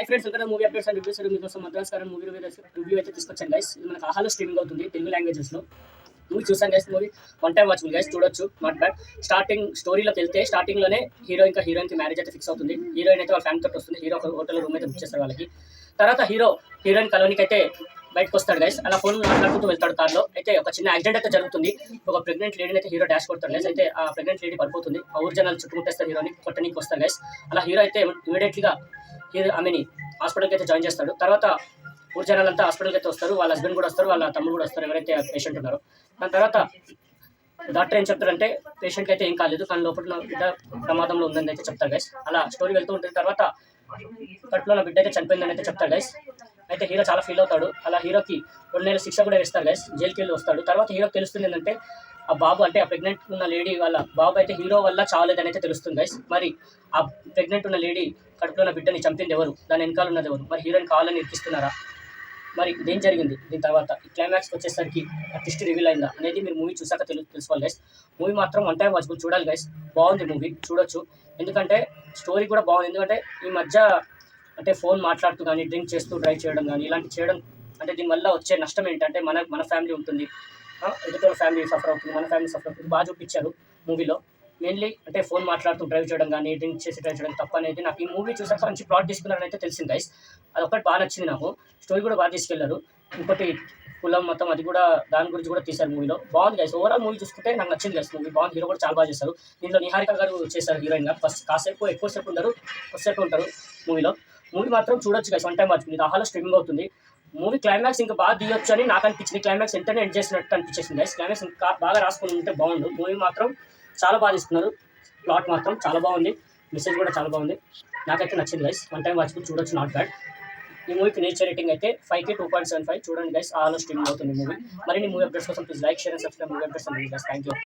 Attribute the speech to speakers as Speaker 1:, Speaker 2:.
Speaker 1: Hi friends, welcome movie updates and reviews. మీకోసం Madras కారన్ movie review అయితే తీసుకొచ్చాను గైస్. ఇది మనకు ఆహాలో స్ట్రీమింగ్ అవుతుంది తెలుగు లాంగ్వేజెస్లో. మూవీ చూసాను guys. Movie one time watchable guys, చూడొచ్చు, నాట్ బ్యాడ్. స్టార్టింగ్ స్టోరీలోకి వెళ్తే స్టార్టింగ్లోనే హీరో ఇంకా హీరోయిన్కి మ్యారేజ్ అయితే ఫిక్స్ అవుతుంది. హీరోయిన్ అయితే వాళ్ళ ఫ్యామిలీ తోటి వస్తుంది. హీరో ఒక హోటల్ రూమ్ అయితే బుక్ చేస్తారు వాళ్ళకి. తర్వాత హీరోయిన్ కలోనికి అయితే బయటకు వస్తాడు గైస్. అలా ఫోన్ మాట్లాడుతూ వెళ్తాడు కార్లో. అయితే ఒక చిన్న యాక్సిడెంట్ అయితే జరుగుతుంది. ఒక ప్రెగ్నెంట్ లేడీని అయితే హీరో డాష్ కొడతాడు గైస్. అయితే ఆ ప్రెగ్నెంట్ లేడీ పడిపోతుంది. ఆ ఊరు జనాలు చుట్టుముట్టేస్తారు హీరోని, కొట్టనీకి వస్తారు గైస్. అలా హీరో అయితే ఇమీడియట్గా ఆమెని హాస్పిటల్కి అయితే జాయిన్ చేస్తాడు. తర్వాత ఊరు జనాలంతా హాస్పిటల్కి అయితే వస్తారు. వాళ్ళ హస్బెండ్ కూడా వస్తారు, వాళ్ళ తమ్ముడు కూడా వస్తారు, ఎవరైతే పేషెంట్ ఉన్నారో. దాని తర్వాత డాక్టర్ ఏం చెప్తారంటే పేషెంట్కి అయితే ఏం కాలేదు, కానీ లోపల బిడ్డ ప్రమాదంలో ఉందని అయితే చెప్తారు గైస్. అలా స్టోరీ వెళ్తూ ఉంటుంది. తర్వాత కడుపులో ఉన్న బిడ్డ అయితే చనిపోయిందని అయితే చెప్తారు గైస్. అయితే హీరో చాలా ఫీల్ అవుతాడు. అలా హీరోకి 2 నెలల శిక్ష కూడా వేస్తారు గైస్. జైలుకి వెళ్ళి వస్తాడు. తర్వాత హీరోకి తెలుస్తుంది ఏంటంటే ఆ బాబు అంటే ఆ ప్రెగ్నెంట్ ఉన్న లేడీ వాళ్ళ బాబు అయితే హీరో వల్ల చావలేదని అయితే తెలుస్తుంది గైస్. మరి ఆ ప్రెగ్నెంట్ ఉన్న లేడీ కడుపులో ఉన్న బిడ్డని చంపింది ఎవరు, దాని వెనకాల ఉన్నది ఎవరు, మరి హీరోయిన్ కావాలని ఇరికిస్తున్నారా, మరి ఇదేం జరిగింది, దీని తర్వాత ఈ క్లైమాక్స్కి వచ్చేసరికి ఆ ట్విస్ట్ రివీల్ అయిందా అనేది మీరు మూవీ చూసాక తెలుసుకోవాలి గైస్. మూవీ మాత్రం వన్ టైం వాచబుల్, చూడాలి గైస్. బాగుంది మూవీ, చూడొచ్చు. ఎందుకంటే స్టోరీ కూడా బాగుంది. ఎందుకంటే ఈ మధ్య అంటే ఫోన్ మాట్లాడుతూ కానీ డ్రింక్ చేస్తూ డ్రైవ్ చేయడం కానీ ఇలాంటి చేయడం, అంటే దీనివల్ల వచ్చే నష్టం ఏంటంటే మన ఫ్యామిలీ ఉంటుంది, ఎదుటి ఫ్యామిలీ సఫర్ అవుతుంది, మన ఫ్యామిలీ సఫర్ అవుతుంది. బాగా చూపించారు మూవీలో. మెయిన్లీ అంటే ఫోన్ మాట్లాడుతూ డ్రైవ్ చేయడం కానీ డ్రింక్ చేసి డ్రైవ్ చేయడం తప్ప అనేది నాకు ఈ మూవీ చూసాక మంచి ప్లాట్ తీసుకున్నారని అయితే తెలిసింది గైస్. అది ఒకటి బాగా నచ్చింది నాకు. స్టోరీ కూడా బాగా తీసుకెళ్లారు. ఇంకోటి కులం మొత్తం అది కూడా దాని గురించి కూడా తీశారు మూవీలో. బాగుంది గైస్. ఓవరాల్ మూవీ చూసుకుంటే నాకు నచ్చింది గైస్. మూవీ బాగుంది. హీరో కూడా చాలా బాగా చేశారు. దీంట్లో నిహారిక గారు చేశారు హీరోయిన్గా. ఫస్ట్ ఎక్కువసేపు ఉంటారు మూవీలో. మూవీ మాత్రం చూడొచ్చు గైస్, వన్ టైం వాచ్. ఇది ఆహాలో స్ట్రీమింగ్ అవుతుంది. మూవీ క్లైమాక్స్ ఇంకా బాగా తీయొచ్చు అని నాకు అనిపించింది. క్లైమాక్స్ ఎంతనే ఎండ్ చేసినట్టు అనిపించేసింది గైస్. క్లైమాక్స్ ఇంకా బాగా రాసుకుని ఉంటే బాగుండు. మూవీ మాత్రం చాలా బాగా తీసుకున్నారు. ప్లాట్ మాత్రం చాలా బాగుంది. మెసేజ్ కూడా చాలా బాగుంది. నాకైతే నచ్చింది గైస్. వన్ టైం వాచ్ చూడొచ్చు, నాట్ బ్యాడ్. ఈ మూవీకి నేచర్ రేటింగ్ అయితే 5కి 2.75. చూడండి గైస్, ఆలో స్ట్రీమింగ్ అవుతుంది మూవీ. మరిన్ని మూవీ అప్డేట్స్ కోసం please like, share and subscribe movie updates and guys. Thank you.